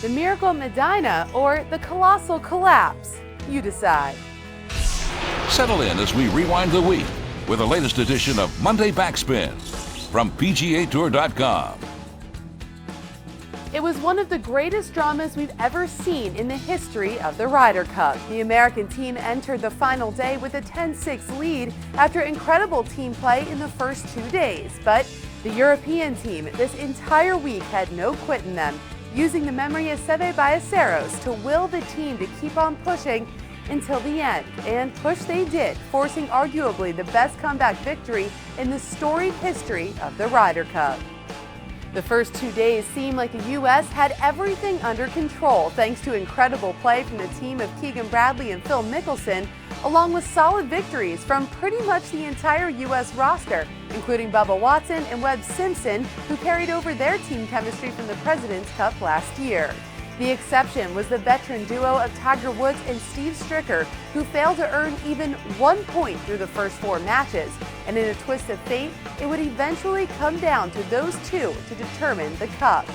The miracle at Medina, or the colossal collapse? You decide. Settle in as we rewind the week with the latest edition of Monday Backspin from PGA TOUR.com. It was one of the greatest dramas we've ever seen in the history of the Ryder Cup. The American team entered the final day with a 10-6 lead after incredible team play in the first 2 days. But the European team this entire week had no quit in them, using the memory of Seve Ballesteros to will the team to keep on pushing until the end. And push they did, forcing arguably the best comeback victory in the storied history of the Ryder Cup. The first 2 days seemed like the U.S. had everything under control thanks to incredible play from the team of Keegan Bradley and Phil Mickelson, along with solid victories from pretty much the entire U.S. roster, including Bubba Watson and Webb Simpson, who carried over their team chemistry from the President's Cup last year. The exception was the veteran duo of Tiger Woods and Steve Stricker, who failed to earn even 1 point through the first 4 matches. And in a twist of fate, it would eventually come down to those two to determine the Cup.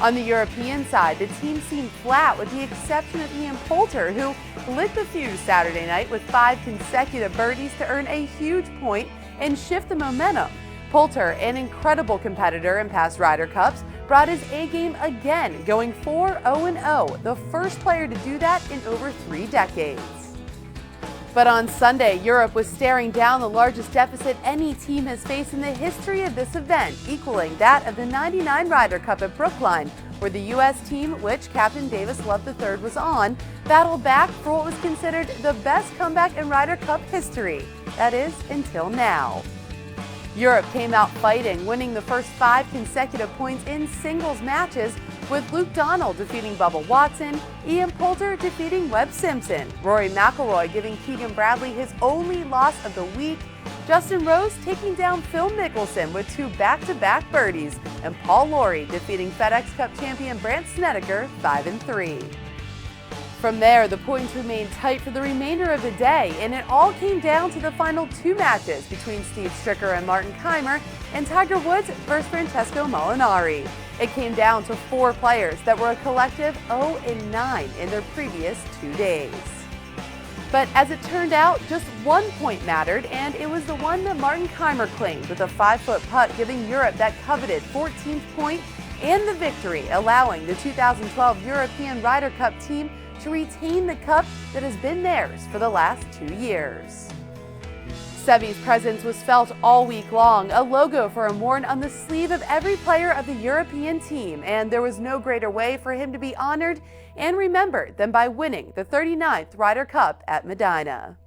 On the European side, the team seemed flat with the exception of Ian Poulter, who lit the fuse Saturday night with 5 consecutive birdies to earn a huge point and shift the momentum. Poulter, an incredible competitor in past Ryder Cups, brought his A-game again, going 4-0-0, the first player to do that in over 3 decades. But on Sunday, Europe was staring down the largest deficit any team has faced in the history of this event, equaling that of the '99 Ryder Cup at Brookline, where the U.S. team, which Captain Davis Love III was on, battled back for what was considered the best comeback in Ryder Cup history. That is, until now. Europe came out fighting, winning the first 5 consecutive points in singles matches, with Luke Donald defeating Bubba Watson, Ian Poulter defeating Webb Simpson, Rory McIlroy giving Keegan Bradley his only loss of the week, Justin Rose taking down Phil Mickelson with 2 back-to-back birdies, and Paul Lawrie defeating FedEx Cup champion Brandt Snedeker 5-3. From there, the points remained tight for the remainder of the day, and it all came down to the final 2 matches between Steve Stricker and Martin Kaymer and Tiger Woods versus Francesco Molinari. It came down to 4 players that were a collective 0-9 in their previous 2 days. But as it turned out, just 1 point mattered, and it was the one that Martin Kaymer claimed with a 5-foot putt, giving Europe that coveted 14th point and the victory, allowing the 2012 European Ryder Cup team to retain the cup that has been theirs for the last 2 years. Seve's presence was felt all week long, a logo for him worn on the sleeve of every player of the European team, and there was no greater way for him to be honored and remembered than by winning the 39th Ryder Cup at Medina.